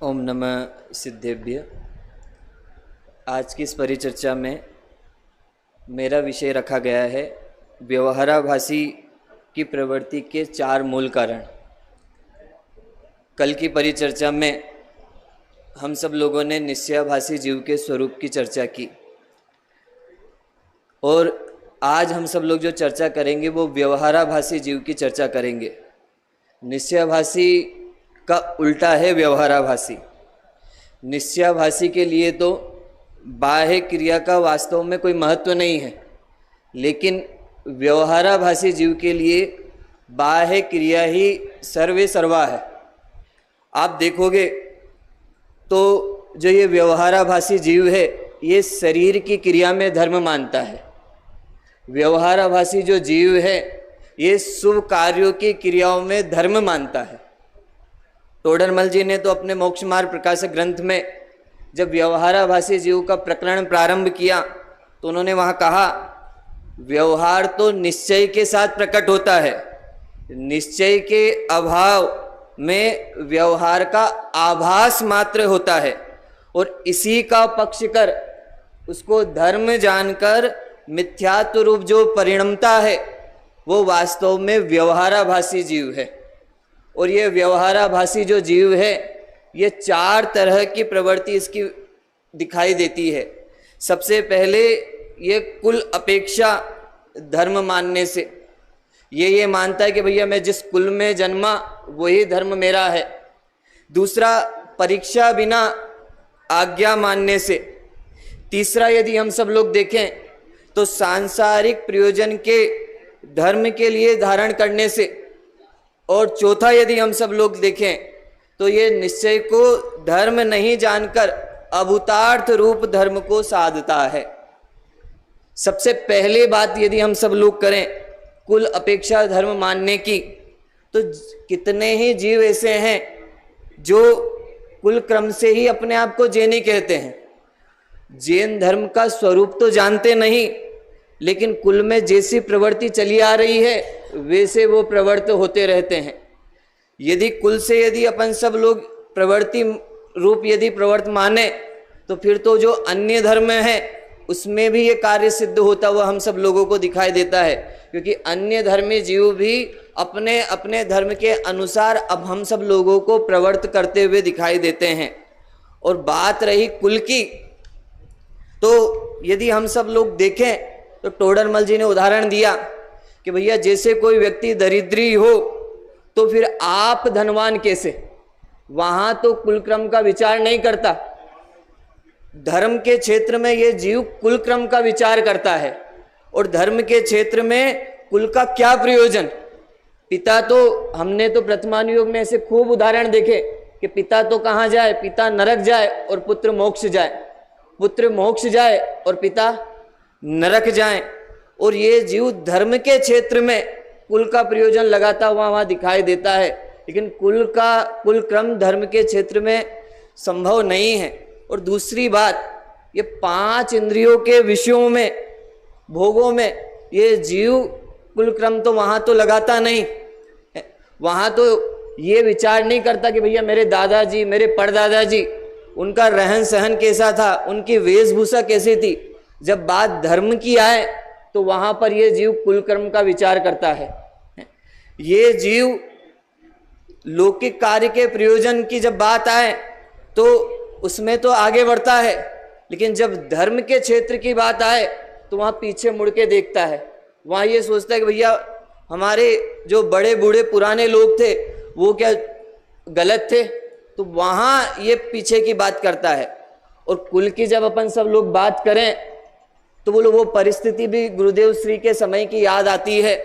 ओम नमः सिद्धेभ्य। आज की इस परिचर्चा में मेरा विषय रखा गया है व्यवहाराभासी की प्रवृत्ति के 4 मूल कारण। कल की परिचर्चा में हम सब लोगों ने निश्चयाभासी जीव के स्वरूप की चर्चा की और आज हम सब लोग जो चर्चा करेंगे वो व्यवहाराभासी जीव की चर्चा करेंगे। निश्चयाभासी का उल्टा है व्यवहाराभासी। निश्चयाभासी के लिए तो बाह्य क्रिया का वास्तव में कोई महत्व नहीं है, लेकिन व्यवहाराभासी जीव के लिए बाह्य क्रिया ही सर्वे सर्वा है। आप देखोगे तो जो ये व्यवहाराभासी जीव है ये शरीर की क्रिया में धर्म मानता है। व्यवहाराभासी जो जीव है ये शुभ कार्यों की क्रियाओं में धर्म मानता है। टोडरमल जी ने तो अपने मोक्ष मार्ग प्रकाशक ग्रंथ में जब व्यवहाराभासी जीव का प्रकरण प्रारंभ किया तो उन्होंने वहाँ कहा व्यवहार तो निश्चय के साथ प्रकट होता है, निश्चय के अभाव में व्यवहार का आभास मात्र होता है और इसी का पक्ष कर उसको धर्म जानकर मिथ्यात्व रूप जो परिणमता है वो वास्तव में व्यवहाराभासी जीव है। और ये व्यवहाराभासी जो जीव है ये 4 तरह की प्रवृत्ति इसकी दिखाई देती है। सबसे पहले ये कुल अपेक्षा धर्म मानने से ये मानता है कि भैया मैं जिस कुल में जन्मा वही धर्म मेरा है। दूसरा, परीक्षा बिना आज्ञा मानने से। तीसरा, यदि हम सब लोग देखें तो सांसारिक प्रयोजन के धर्म के लिए धारण करने से। और चौथा, यदि हम सब लोग देखें तो ये निश्चय को धर्म नहीं जानकर अभूतार्थ रूप धर्म को साधता है। सबसे पहले बात यदि हम सब लोग करें कुल अपेक्षा धर्म मानने की, तो कितने ही जीव ऐसे हैं जो कुल क्रम से ही अपने आप को जैनी कहते हैं। जैन धर्म का स्वरूप तो जानते नहीं, लेकिन कुल में जैसी प्रवृत्ति चली आ रही है वैसे वो प्रवृत्त होते रहते हैं। यदि कुल से यदि अपन सब लोग प्रवृत्ति रूप यदि प्रवृत्त माने तो फिर तो जो अन्य धर्म है उसमें भी ये कार्य सिद्ध होता हुआ हम सब लोगों को दिखाई देता है, क्योंकि अन्य धर्मी जीव भी अपने अपने धर्म के अनुसार अब हम सब लोगों को प्रवृत्त करते हुए दिखाई देते हैं। और बात रही कुल की, तो यदि हम सब लोग देखें तो टोडरमल जी ने उदाहरण दिया कि भैया जैसे कोई व्यक्ति दरिद्री हो तो फिर आप धनवान कैसे। वहां तो कुल क्रम का विचार नहीं करता। धर्म के क्षेत्र में ये जीव कुल क्रम का विचार करता है और धर्म के क्षेत्र में कुल का क्या प्रयोजन। पिता तो हमने तो प्रथमानुयोग में ऐसे खूब उदाहरण देखे कि पिता तो कहाँ जाए, पिता नरक जाए और पुत्र मोक्ष जाए, पुत्र मोक्ष जाए और पिता नरक जाए। और ये जीव धर्म के क्षेत्र में कुल का प्रयोजन लगाता हुआ वहाँ दिखाई देता है, लेकिन कुल क्रम धर्म के क्षेत्र में संभव नहीं है। और दूसरी बात, ये 5 इंद्रियों के विषयों में भोगों में ये जीव कुल क्रम तो वहाँ तो लगाता नहीं। वहाँ तो ये विचार नहीं करता कि भैया मेरे दादाजी मेरे परदादाजी उनका रहन सहन कैसा था, उनकी वेशभूषा कैसी थी। जब बात धर्म की आए तो वहां पर यह जीव कुल कर्म का विचार करता है। ये जीव लौकिक कार्य के प्रयोजन की जब बात आए तो उसमें तो आगे बढ़ता है, लेकिन जब धर्म के क्षेत्र की बात आए तो वहां पीछे मुड़ के देखता है। वहां ये सोचता है कि भैया हमारे जो बड़े बूढ़े पुराने लोग थे वो क्या गलत थे, तो वहां ये पीछे की बात करता है। और कुल की जब अपन सब लोग बात करें तो बोलो वो परिस्थिति भी गुरुदेव श्री के समय की याद आती है,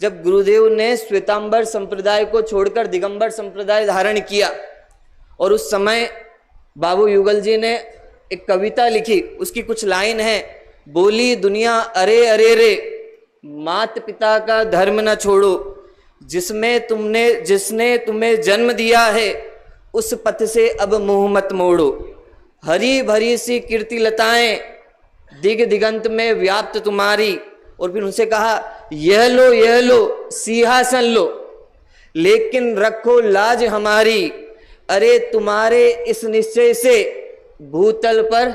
जब गुरुदेव ने श्वेतांबर संप्रदाय को छोड़कर दिगंबर संप्रदाय धारण किया। और उस समय बाबू युगल जी ने एक कविता लिखी, उसकी कुछ लाइन है, बोली दुनिया अरे अरे रे मात पिता का धर्म न छोड़ो, जिसने तुम्हें जन्म दिया है उस पथ से अब मुंह मत मोड़ो। हरी भरी सी कीर्ति लताएं दिग दिगंत में व्याप्त तुम्हारी। और फिर उनसे कहा यह लो सिंहासन लो, लेकिन रखो लाज हमारी, अरे तुम्हारे इस निश्चय से भूतल पर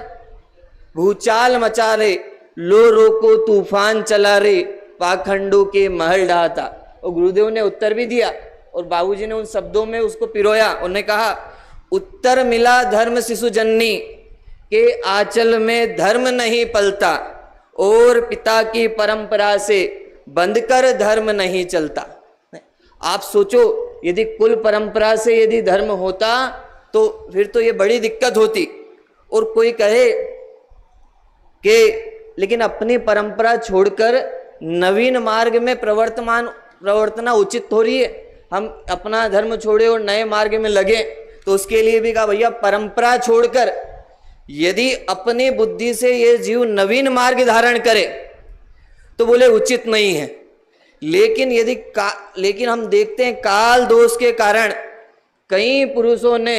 भूचाल मचा रे, लो रोको तूफान चला रे, पाखंडों के महल ढाता। और गुरुदेव ने उत्तर भी दिया और बाबूजी ने उन शब्दों में उसको पिरोया। उन्होंने कहा, उत्तर मिला धर्म शिशु जननी के आंचल में धर्म नहीं पलता, और पिता की परंपरा से बंधकर धर्म नहीं चलता। आप सोचो, यदि कुल परंपरा से यदि धर्म होता तो फिर तो ये बड़ी दिक्कत होती। और कोई कहे कि लेकिन अपनी परंपरा छोड़कर नवीन मार्ग में प्रवर्तना उचित थोड़ी है। हम अपना धर्म छोड़े और नए मार्ग में लगे, तो उसके लिए भी कहा भैया परंपरा छोड़कर यदि अपनी बुद्धि से ये जीव नवीन मार्ग धारण करे तो बोले उचित नहीं है। लेकिन लेकिन हम देखते हैं काल दोष के कारण कई पुरुषों ने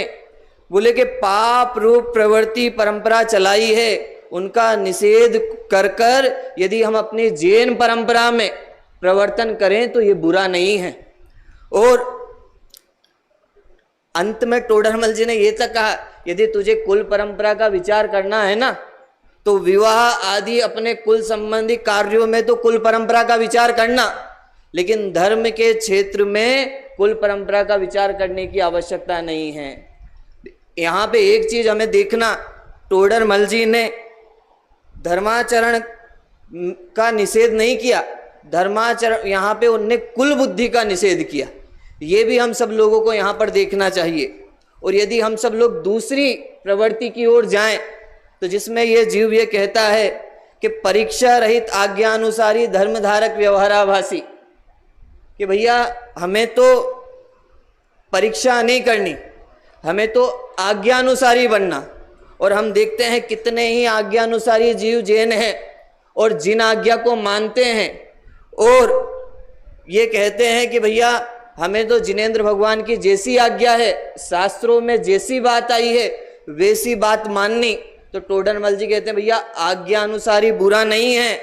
बोले कि पाप रूप प्रवृत्ति परंपरा चलाई है, उनका निषेध कर कर यदि हम अपनी जैन परंपरा में प्रवर्तन करें तो ये बुरा नहीं है। और अंत में टोडरमल जी ने ये तक कहा, यदि तुझे कुल परंपरा का विचार करना है ना, तो विवाह आदि अपने कुल संबंधी कार्यों में तो कुल परंपरा का विचार करना, लेकिन धर्म के क्षेत्र में कुल परंपरा का विचार करने की आवश्यकता नहीं है। यहाँ पे एक चीज हमें देखना, टोडरमल जी ने धर्माचरण का निषेध नहीं किया, धर्माचरण यहाँ पे उनने कुल बुद्धि का निषेध किया। ये भी हम सब लोगों को यहाँ पर देखना चाहिए। और यदि हम सब लोग दूसरी प्रवृत्ति की ओर जाएं, तो जिसमें ये जीव ये कहता है कि परीक्षा रहित आज्ञानुसारी धर्मधारक व्यवहाराभासी, कि भैया हमें तो परीक्षा नहीं करनी, हमें तो आज्ञानुसारी बनना। और हम देखते हैं कितने ही आज्ञानुसारी जीव जैन हैं और जिन आज्ञा को मानते हैं और ये कहते हैं कि भैया हमें तो जिनेंद्र भगवान की जैसी आज्ञा है, शास्त्रों में जैसी बात आई है वैसी बात माननी। तो टोडरमल जी कहते हैं भैया आज्ञानुसारी बुरा नहीं है,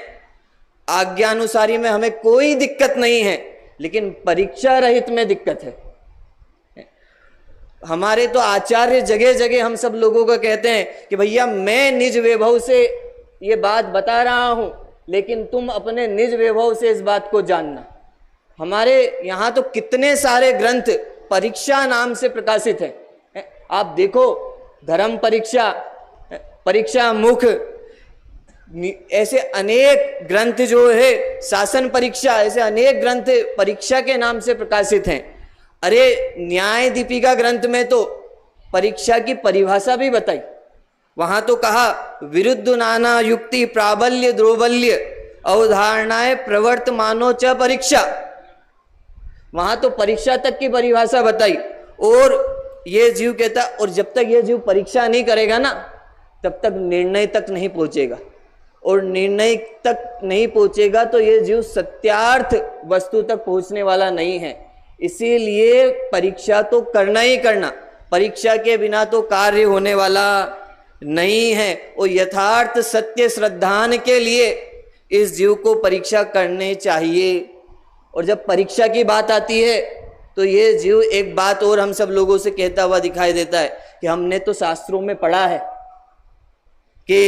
आज्ञानुसारी में हमें कोई दिक्कत नहीं है, लेकिन परीक्षा रहित में दिक्कत है। हमारे तो आचार्य जगह जगह हम सब लोगों को कहते हैं कि भैया मैं निज वैभव से ये बात बता रहा हूं, लेकिन तुम अपने निज वैभव से इस बात को जानना। हमारे यहाँ तो कितने सारे ग्रंथ परीक्षा नाम से प्रकाशित हैं। आप देखो, धर्म परीक्षा, परीक्षा मुख, ऐसे अनेक ग्रंथ जो है, शासन परीक्षा, ऐसे अनेक ग्रंथ परीक्षा के नाम से प्रकाशित हैं। अरे न्याय दीपिका ग्रंथ में तो परीक्षा की परिभाषा भी बताई। वहां तो कहा विरुद्ध नाना युक्ति प्राबल्य द्रोबल्य अवधारणाएं प्रवर्तमानो च परीक्षा। वहां तो परीक्षा तक की परिभाषा बताई। और ये जीव कहता, और जब तक ये जीव परीक्षा नहीं करेगा ना, तब तक निर्णय तक नहीं पहुंचेगा। और निर्णय तक नहीं पहुंचेगा तो ये जीव सत्यार्थ वस्तु तक पहुंचने वाला नहीं है। इसीलिए परीक्षा तो करना ही करना, परीक्षा के बिना तो कार्य होने वाला नहीं है। और यथार्थ सत्य श्रद्धान के लिए इस जीव को परीक्षा करनी चाहिए। और जब परीक्षा की बात आती है तो ये जीव एक बात और हम सब लोगों से कहता हुआ दिखाई देता है कि हमने तो शास्त्रों में पढ़ा है कि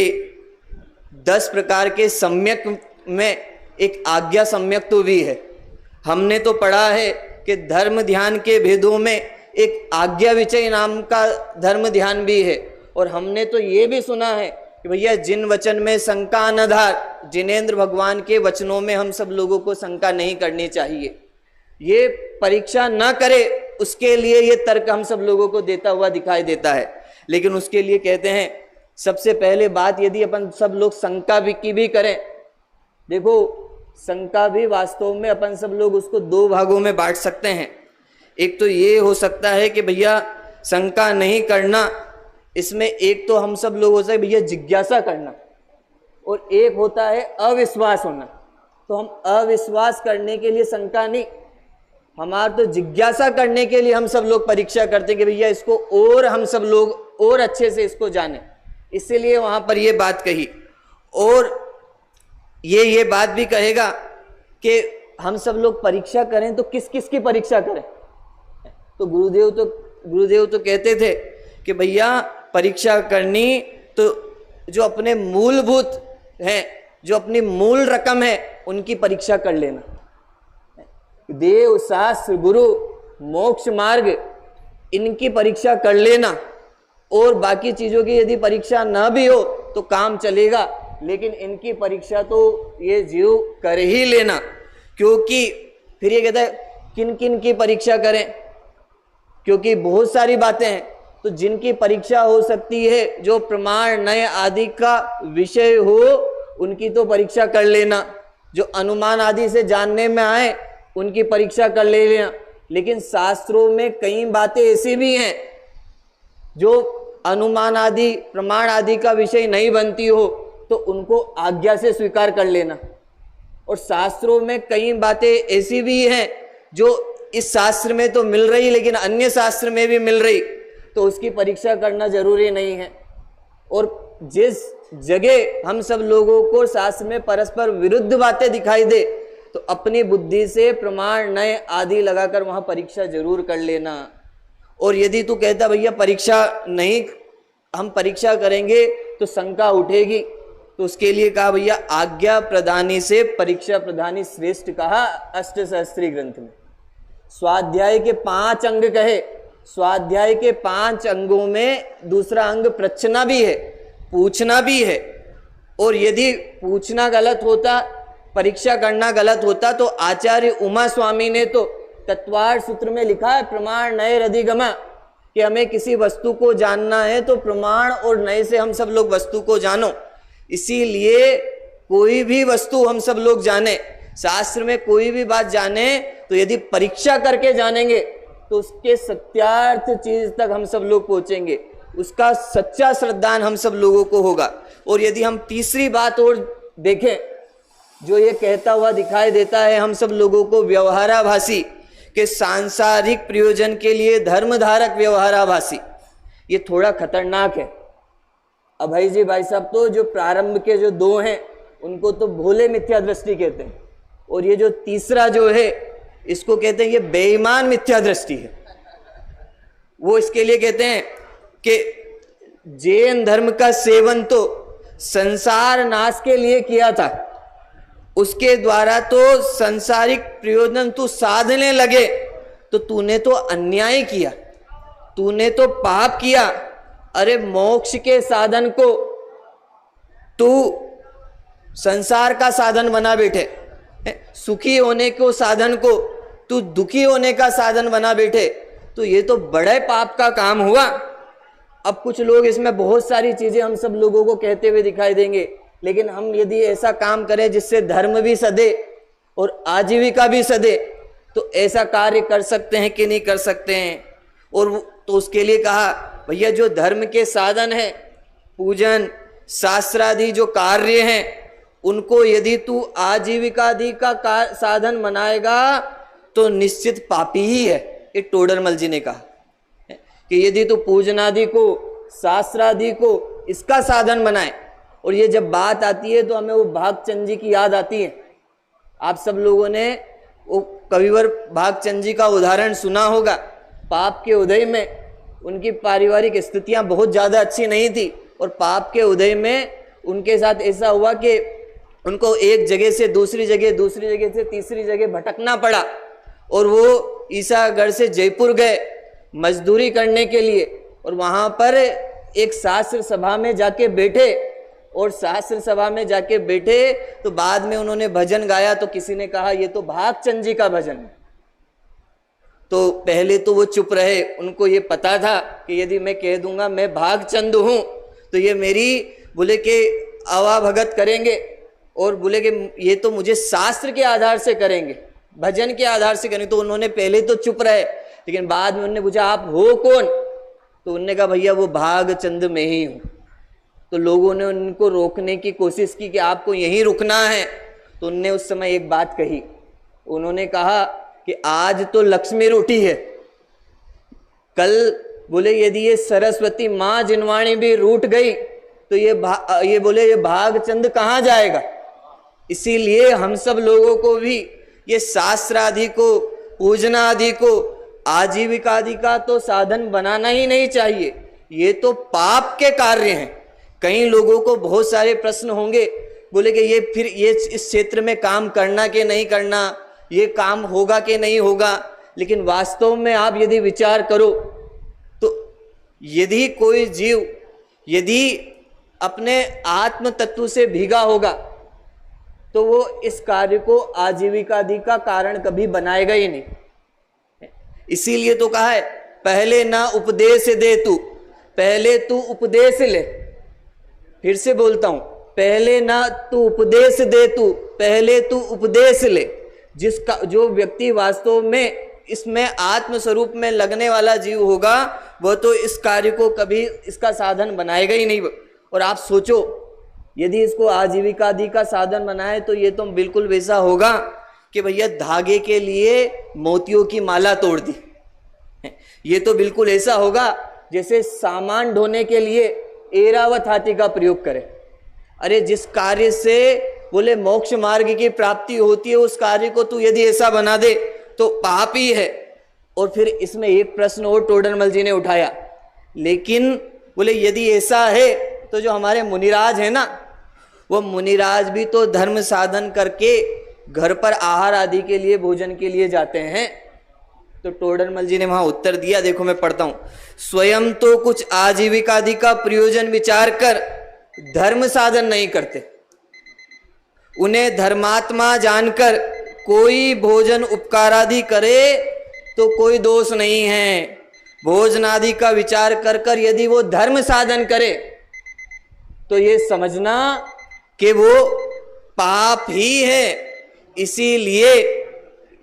10 प्रकार के सम्यक में एक आज्ञा सम्यक तो भी है। हमने तो पढ़ा है कि धर्म ध्यान के भेदों में एक आज्ञा विचय नाम का धर्म ध्यान भी है। और हमने तो ये भी सुना है कि भैया जिन वचन में शंका न धार, जिनेंद्र भगवान के वचनों में हम सब लोगों को शंका नहीं करनी चाहिए। ये परीक्षा न करे उसके लिए ये तर्क हम सब लोगों को देता हुआ दिखाई देता है। लेकिन उसके लिए कहते हैं सबसे पहले बात, यदि अपन सब लोग शंका की भी करें, देखो शंका भी वास्तव में अपन सब लोग उसको 2 भागों में बांट सकते हैं। एक तो ये हो सकता है कि भैया शंका नहीं करना, इसमें एक तो हम सब लोगों से भैया जिज्ञासा करना, और एक होता है अविश्वास होना। तो हम अविश्वास करने के लिए शंका नहीं, हमारा तो जिज्ञासा करने के लिए हम सब लोग परीक्षा करते कि भैया इसको और हम सब लोग और अच्छे से इसको जाने, इसीलिए वहां पर ये बात कही। और ये बात भी कहेगा कि हम सब लोग परीक्षा करें तो किस किस की परीक्षा करें। तो गुरुदेव तो गुरुदेव तो कहते थे कि भैया परीक्षा करनी तो जो अपने मूलभूत हैं, जो अपनी मूल रकम है, उनकी परीक्षा कर लेना। देव, शास्त्र, गुरु, मोक्ष मार्ग, इनकी परीक्षा कर लेना। और बाकी चीजों की यदि परीक्षा ना भी हो तो काम चलेगा, लेकिन इनकी परीक्षा तो ये जीव कर ही लेना। क्योंकि फिर ये कहता है किन किन की परीक्षा करें, क्योंकि बहुत सारी बातें हैं। तो जिनकी परीक्षा हो सकती है, जो प्रमाण नय आदि का विषय हो, उनकी तो परीक्षा कर लेना। जो अनुमान आदि से जानने में आए, उनकी परीक्षा कर लेना। लेकिन शास्त्रों में कई बातें ऐसी भी हैं जो अनुमान आदि, प्रमाण आदि का विषय नहीं बनती हो, तो उनको आज्ञा से स्वीकार कर लेना। और शास्त्रों में कई बातें ऐसी भी हैं जो इस शास्त्र में तो मिल रही, लेकिन अन्य शास्त्र में भी मिल रही, तो उसकी परीक्षा करना जरूरी नहीं है। और जिस जगह हम सब लोगों को शास्त्र में परस्पर विरुद्ध बातें दिखाई दे, तो अपनी बुद्धि से प्रमाण नय आदि लगाकर वहां परीक्षा जरूर कर लेना। और यदि तू कहता भैया परीक्षा नहीं, हम परीक्षा करेंगे तो शंका उठेगी, तो उसके लिए कहा भैया आज्ञा प्रदानी से परीक्षा प्रदानी श्रेष्ठ कहा अष्टसहस्त्री ग्रंथ में। स्वाध्याय के 5 अंग कहे, स्वाध्याय के 5 अंगों में दूसरा अंग प्रश्ना भी है, पूछना भी है। और यदि पूछना गलत होता, परीक्षा करना गलत होता, तो आचार्य उमा स्वामी ने तो तत्वार्थ सूत्र में लिखा है प्रमाण नय अधिगमा, कि हमें किसी वस्तु को जानना है तो प्रमाण और नय से हम सब लोग वस्तु को जानो। इसीलिए कोई भी वस्तु हम सब लोग जाने, शास्त्र में कोई भी बात जाने, तो यदि परीक्षा करके जानेंगे तो उसके सत्यार्थ चीज तक हम सब लोग पहुंचेंगे, उसका सच्चा श्रद्धान हम सब लोगों को होगा। और यदि हम तीसरी बात और देखें, जो ये कहता हुआ दिखाई देता है हम सब लोगों को व्यवहाराभासी, के सांसारिक प्रयोजन के लिए धर्मधारक व्यवहाराभासी, ये थोड़ा खतरनाक है। अभय जी भाई साहब तो जो प्रारंभ के जो 2 हैं उनको तो भोले मिथ्या दृष्टि कहते हैं, और ये जो तीसरा जो है इसको कहते हैं ये बेईमान मिथ्या दृष्टि है। वो इसके लिए कहते हैं कि जैन धर्म का सेवन तो संसार नाश के लिए किया था, उसके द्वारा तो संसारिक प्रयोजन तू साधने लगे, तो तूने तो अन्याय किया, तूने तो पाप किया। अरे मोक्ष के साधन को तू संसार का साधन बना बैठे, सुखी होने को साधन को तू दुखी होने का साधन बना बैठे, तो ये तो बड़े पाप का काम हुआ। अब कुछ लोग इसमें बहुत सारी चीजें हम सब लोगों को कहते हुए दिखाई देंगे, लेकिन हम यदि ऐसा काम करें जिससे धर्म भी सदे और आजीविका भी सदे, तो ऐसा कार्य कर सकते हैं कि नहीं कर सकते हैं। और तो उसके लिए कहा भैया जो धर्म के साधन हैं, पूजन शास्त्रादि जो कार्य हैं, उनको यदि तू आजीविकादि का साधन बनाएगा तो निश्चित पापी ही है। ये टोडरमल जी ने कहा कि यदि तू पूजनादि को, शास्त्रादि को इसका साधन बनाए। और ये जब बात आती है तो हमें वो भागचंद जी की याद आती है। आप सब लोगों ने वो कविवर भागचंद जी का उदाहरण सुना होगा। पाप के उदय में उनकी पारिवारिक स्थितियां बहुत ज़्यादा अच्छी नहीं थी, और पाप के उदय में उनके साथ ऐसा हुआ कि उनको एक जगह से दूसरी जगह, दूसरी जगह से तीसरी जगह भटकना पड़ा। और वो ईसागढ़ से जयपुर गए मजदूरी करने के लिए, और वहाँ पर एक शास्त्र सभा में जाके बैठे। और शास्त्र सभा में जाके बैठे तो बाद में उन्होंने भजन गाया, तो किसी ने कहा ये तो भागचंद जी का भजन है। तो पहले तो वो चुप रहे, उनको ये पता था कि यदि मैं कह दूंगा मैं भागचंद हूँ तो ये मेरी बोले के आवा भगत करेंगे, और बोले कि ये तो मुझे शास्त्र के आधार से करेंगे, भजन के आधार से करेंगे। तो उन्होंने पहले तो चुप रहे, लेकिन बाद में उन्होंने पूछा आप हो कौन? तो उन्होंने कहा भैया वो भागचंद में ही हूँ। तो लोगों ने उनको रोकने की कोशिश की कि आपको यहीं रुकना है। तो उनने उस समय एक बात कही, उन्होंने कहा कि आज तो लक्ष्मी रूठी है, कल बोले यदि ये सरस्वती माँ जिनवाणी भी रूठ गई तो ये बोले ये भागचंद कहाँ जाएगा। इसीलिए हम सब लोगों को भी ये शास्त्र आदि को, पूजना आदि को आजीविकादि का तो साधन बनाना ही नहीं चाहिए, ये तो पाप के कार्य हैं। कई लोगों को बहुत सारे प्रश्न होंगे, बोले कि ये फिर ये इस क्षेत्र में काम करना कि नहीं करना, ये काम होगा कि नहीं होगा। लेकिन वास्तव में आप यदि विचार करो तो यदि कोई जीव यदि अपने आत्म तत्व से भीगा होगा तो वो इस कार्य को आजीविकादि का कारण कभी बनाएगा ही नहीं। इसीलिए तो कहा है पहले ना उपदेश दे तू, पहले तू उपदेश ले। फिर से बोलता हूं, पहले ना तू उपदेश दे तू, पहले तू उपदेश ले। जिसका जो व्यक्ति वास्तव में इसमें आत्म स्वरूप में लगने वाला जीव होगा वह तो इस कार्य को कभी इसका साधन बनाएगा ही नहीं। और आप सोचो यदि इसको आजीविकादि का साधन बनाए तो ये तो बिल्कुल वैसा होगा कि भैया धागे के लिए मोतियों की माला तोड़ दी। ये तो बिल्कुल ऐसा होगा जैसे सामान ढोने के लिए एरावत हाथी का प्रयोग करें। अरे जिस कार्य से बोले मोक्ष मार्ग की प्राप्ति होती है उस कार्य को तू यदि ऐसा बना दे तो पाप ही है। और फिर इसमें एक प्रश्न और टोडरमल जी ने उठाया, लेकिन बोले यदि ऐसा है तो जो हमारे मुनिराज है ना, वो मुनिराज भी तो धर्म साधन करके घर पर आहार आदि के लिए भोजन के लिए जाते हैं। तो टोडरमल जी ने वहां उत्तर दिया, देखो मैं पढ़ता हूं, स्वयं तो कुछ आजीविकादि का प्रयोजन विचार कर धर्म साधन नहीं करते, उन्हें धर्मात्मा जानकर कोई भोजन उपकारादि करे तो कोई दोष नहीं है। भोजनादि का विचार कर कर यदि वो धर्म साधन करे तो ये समझना कि वो पाप ही है। इसीलिए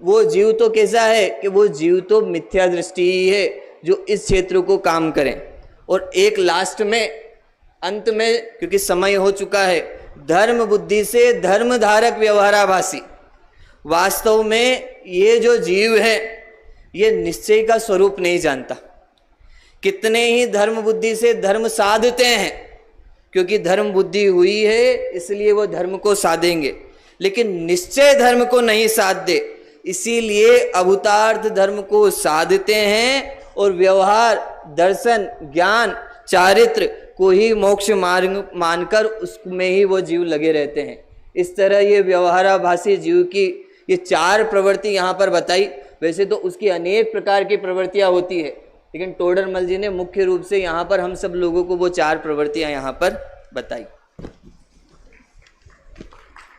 वो जीव तो कैसा है कि वो जीव तो मिथ्या दृष्टि ही है जो इस क्षेत्र को काम करें। और एक लास्ट में अंत में, क्योंकि समय हो चुका है, धर्म बुद्धि से धर्म धारक व्यवहाराभासी। वास्तव में ये जो जीव है ये निश्चय का स्वरूप नहीं जानता। कितने ही धर्म बुद्धि से धर्म साधते हैं, क्योंकि धर्म बुद्धि हुई है इसलिए वो धर्म को साधेंगे, लेकिन निश्चय धर्म को नहीं साधते। इसीलिए अभूतार्थ धर्म को साधते हैं और व्यवहार, दर्शन, ज्ञान, चारित्र को ही मोक्ष मार्ग मानकर उसमें ही वो जीव लगे रहते हैं। इस तरह ये व्यवहाराभासी जीव की ये चार प्रवृत्ति यहाँ पर बताई। वैसे तो उसकी अनेक प्रकार की प्रवृत्तियाँ होती है, लेकिन टोडरमल जी ने मुख्य रूप से यहाँ पर हम सब लोगों को वो चार प्रवृत्तियाँ यहाँ पर बताई।